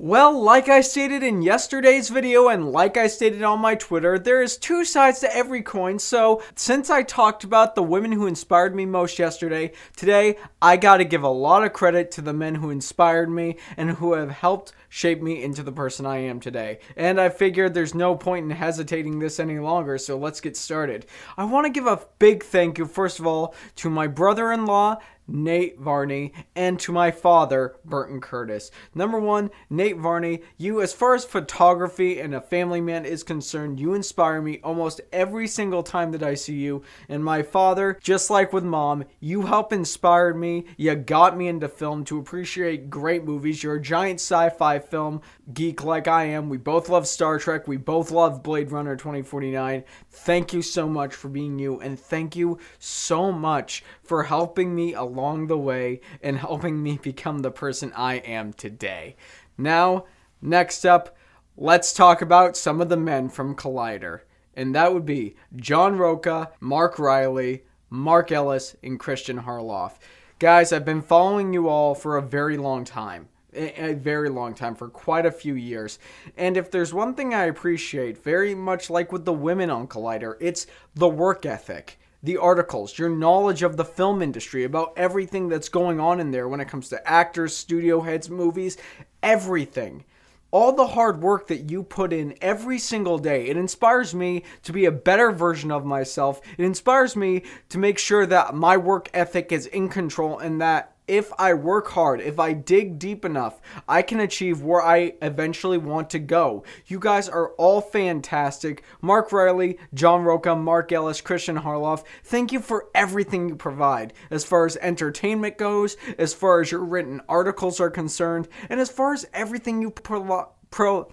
Well, like I stated in yesterday's video and like I stated on my Twitter, there is two sides to every coin. So since I talked about the women who inspired me most yesterday, today I gotta give a lot of credit to the men who inspired me and who have helped shape me into the person I am today. And I figured there's no point in hesitating this any longer, so let's get started. I want to give a big thank you, first of all, to my brother-in-law, Nate Varney, and to my father, Burton Curtis. Number one, Nate Varney, you, as far as photography and a family man is concerned, you inspire me almost every single time that I see you. And my father, just like with mom, you help inspire me. You got me into film to appreciate great movies. You're a giant sci-fi film geek like I am. We both love Star Trek. We both love Blade Runner 2049. Thank you so much for being you, and thank you so much for helping me along the way and helping me become the person I am today. Now, next up, let's talk about some of the men from Collider. And that would be John Rocha, Mark Reilly, Mark Ellis, and Kristian Harloff. Guys, I've been following you all for a very long time. For quite a few years. And if there's one thing I appreciate, very much like with the women on Collider, it's the work ethic. The articles, your knowledge of the film industry, about everything that's going on in there when it comes to actors, studio heads, movies, everything. All the hard work that you put in every single day, it inspires me to be a better version of myself. It inspires me to make sure that my work ethic is in control and that if I work hard, if I dig deep enough, I can achieve where I eventually want to go. You guys are all fantastic. Mark Reilly, John Rocha, Mark Ellis, Kristian Harloff, thank you for everything you provide. As far as entertainment goes, as far as your written articles are concerned, and as far as everything you provide for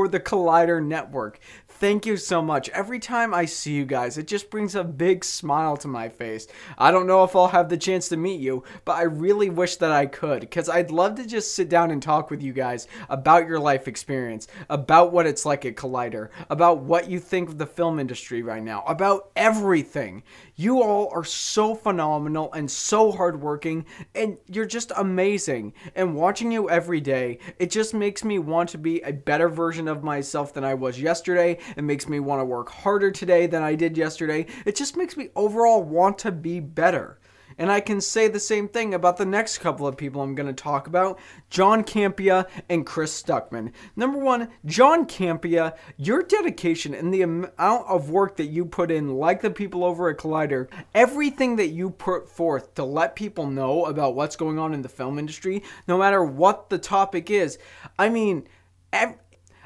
the Collider network. Thank you so much. Every time I see you guys, it just brings a big smile to my face. I don't know if I'll have the chance to meet you, but I really wish that I could, because I'd love to just sit down and talk with you guys about your life experience, about what it's like at Collider, about what you think of the film industry right now, about everything. You all are so phenomenal and so hardworking, and you're just amazing. And watching you every day, it just makes me want to be a better version of myself than I was yesterday. It makes me want to work harder today than I did yesterday. It just makes me overall want to be better. And I can say the same thing about the next couple of people I'm going to talk about, John Campea and Stuckmann. Number one, John Campea, your dedication and the amount of work that you put in, like the people over at Collider, everything that you put forth to let people know about what's going on in the film industry, no matter what the topic is. I mean,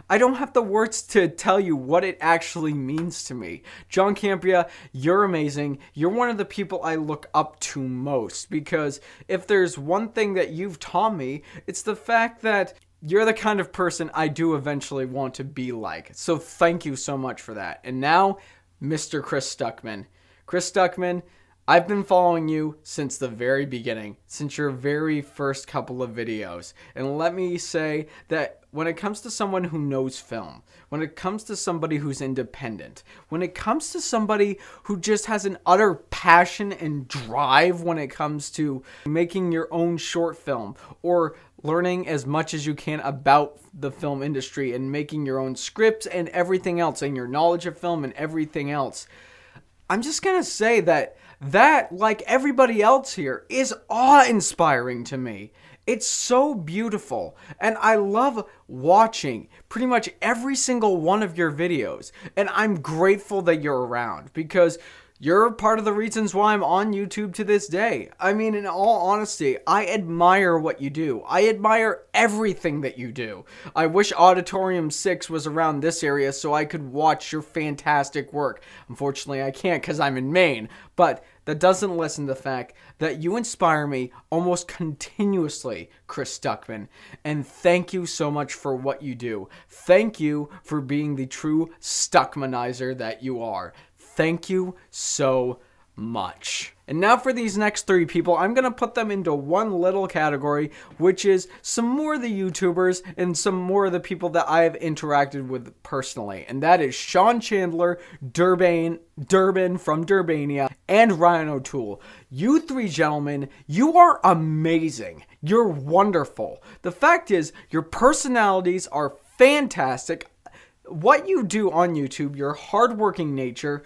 I don't have the words to tell you what it actually means to me. John Campea, you're amazing. You're one of the people I look up to most, because if there's one thing that you've taught me, it's the fact that you're the kind of person I do eventually want to be like. So thank you so much for that. And now, Mr. Stuckmann. Stuckmann, I've been following you since the very beginning, since your very first couple of videos. And let me say that when it comes to someone who knows film, when it comes to somebody who's independent, when it comes to somebody who just has an utter passion and drive when it comes to making your own short film or learning as much as you can about the film industry and making your own scripts and everything else, and your knowledge of film and everything else, I'm just going to say that, like everybody else here, is awe-inspiring to me. It's so beautiful, and I love watching pretty much every single one of your videos, and I'm grateful that you're around, because you're part of the reasons why I'm on YouTube to this day. I mean, in all honesty, I admire what you do. I admire everything that you do. I wish Auditorium 6 was around this area so I could watch your fantastic work. Unfortunately, I can't because I'm in Maine, but that doesn't lessen the fact that you inspire me almost continuously, Stuckmann. And thank you so much for what you do. Thank you for being the true Stuckmanizer that you are. Thank you so much. And now for these next three people, I'm going to put them into one little category, which is some more of the YouTubers and some more of the people that I have interacted with personally. And that is Shawn Chandler, Durbin from Durbania, and Ryan O'Toole. You three gentlemen, you are amazing. You're wonderful. The fact is, your personalities are fantastic. What you do on YouTube, your hardworking nature,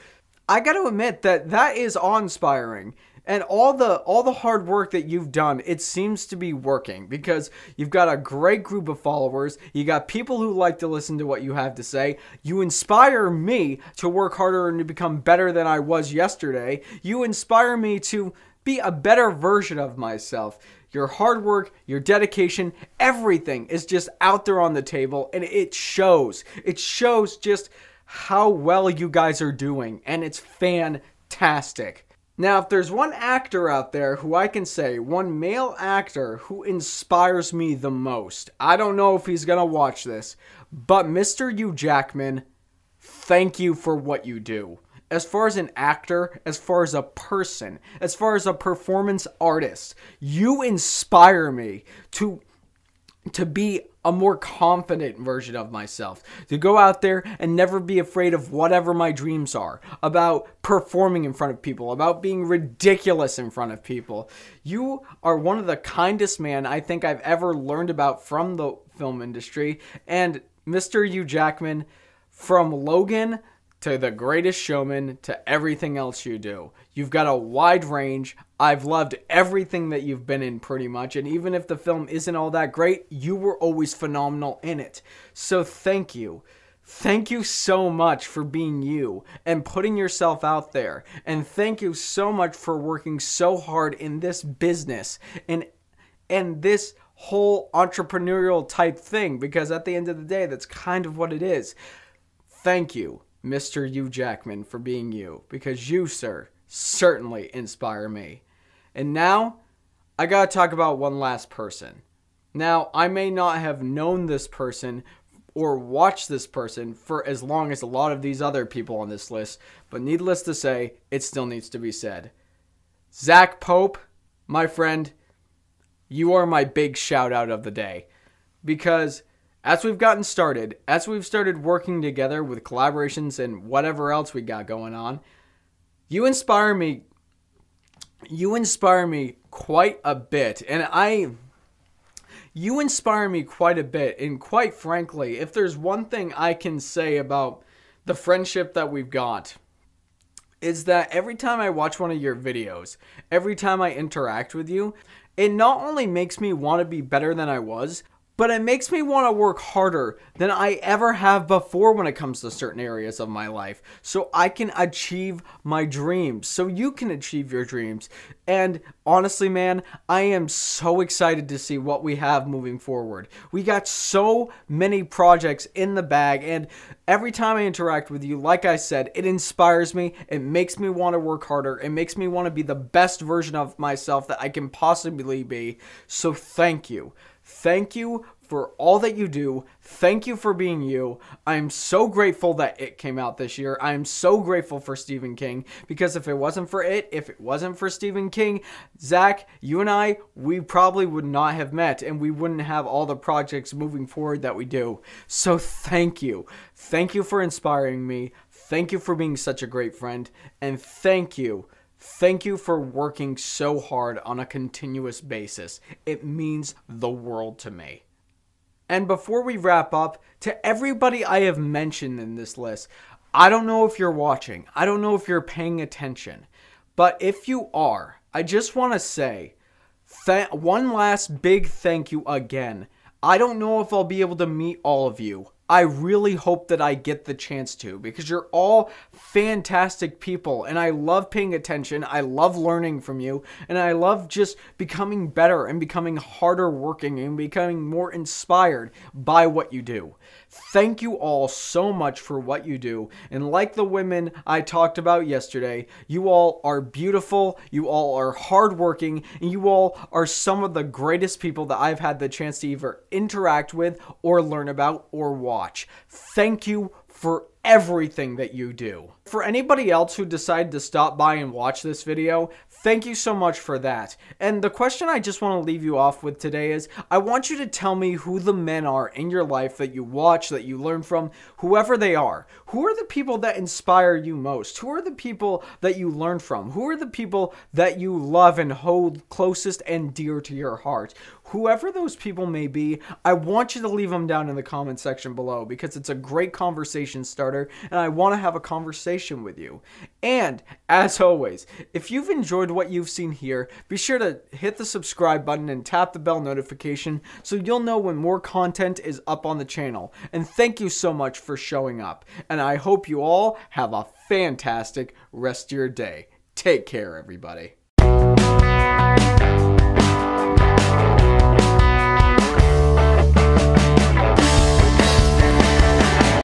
I got to admit that is awe-inspiring. And all the hard work that you've done, it seems to be working because you've got a great group of followers. You got people who like to listen to what you have to say. You inspire me to work harder and to become better than I was yesterday. You inspire me to be a better version of myself. Your hard work, your dedication, everything is just out there on the table, and it shows. It shows just how well you guys are doing, and it's fantastic. Now, if there's one actor out there who I can say, one male actor who inspires me the most, I don't know if he's gonna watch this, but Mr. Hugh Jackman, thank you for what you do. As far as an actor, as far as a person, as far as a performance artist, you inspire me to be a more confident version of myself, to go out there and never be afraid of whatever my dreams are, about performing in front of people, about being ridiculous in front of people. You are one of the kindest men I think I've ever learned about from the film industry. And Mr. Hugh Jackman, from Logan to The Greatest Showman to everything else you do, you've got a wide range. I've loved everything that you've been in pretty much, and even if the film isn't all that great, you were always phenomenal in it. So thank you. Thank you so much for being you and putting yourself out there. And thank you so much for working so hard in this business and this whole entrepreneurial type thing, because at the end of the day, that's kind of what it is. Thank you, Mr. Hugh Jackman, for being you, because you, sir, certainly inspire me. And now, I gotta talk about one last person. Now, I may not have known this person or watched this person for as long as a lot of these other people on this list, but needless to say, it still needs to be said. Zack Pope, my friend, you are my big shout out of the day. Because as we've gotten started, as we've started working together with collaborations and whatever else we got going on, you inspire me quite a bit. You inspire me quite a bit. And quite frankly, if there's one thing I can say about the friendship that we've got, is that every time I watch one of your videos, every time I interact with you, it not only makes me want to be better than I was, but it makes me want to work harder than I ever have before when it comes to certain areas of my life, so I can achieve my dreams, so you can achieve your dreams. And honestly, man, I am so excited to see what we have moving forward. We got so many projects in the bag, and every time I interact with you, like I said, it inspires me. It makes me want to work harder. It makes me want to be the best version of myself that I can possibly be. So thank you. Thank you for all that you do. Thank you for being you. I'm so grateful that it came out this year. I'm so grateful for Stephen King, because if it wasn't for it, if it wasn't for Stephen King, Zach, you and I, we probably would not have met, and we wouldn't have all the projects moving forward that we do. So thank you. Thank you for inspiring me. Thank you for being such a great friend. And thank you. Thank you for working so hard on a continuous basis. It means the world to me. And before we wrap up, to everybody I have mentioned in this list, I don't know if you're watching. I don't know if you're paying attention. But if you are, I just want to say one last big thank you again. I don't know if I'll be able to meet all of you. I really hope that I get the chance to, because you're all fantastic people, and I love paying attention. I love learning from you, and I love just becoming better and becoming harder working and becoming more inspired by what you do. Thank you all so much for what you do, and like the women I talked about yesterday, you all are beautiful, you all are hardworking, and you all are some of the greatest people that I've had the chance to either interact with or learn about or watch. Thank you for everything that you do. For anybody else who decided to stop by and watch this video, thank you so much for that. And the question I just want to leave you off with today is, I want you to tell me who the men are in your life that you watch, that you learn from, whoever they are. Who are the people that inspire you most? Who are the people that you learn from? Who are the people that you love and hold closest and dear to your heart? Whoever those people may be, I want you to leave them down in the comment section below, because it's a great conversation starter and I want to have a conversation with you. And as always, if you've enjoyed what you've seen here, be sure to hit the subscribe button and tap the bell notification so you'll know when more content is up on the channel. And thank you so much for showing up. And I hope you all have a fantastic rest of your day. Take care, everybody.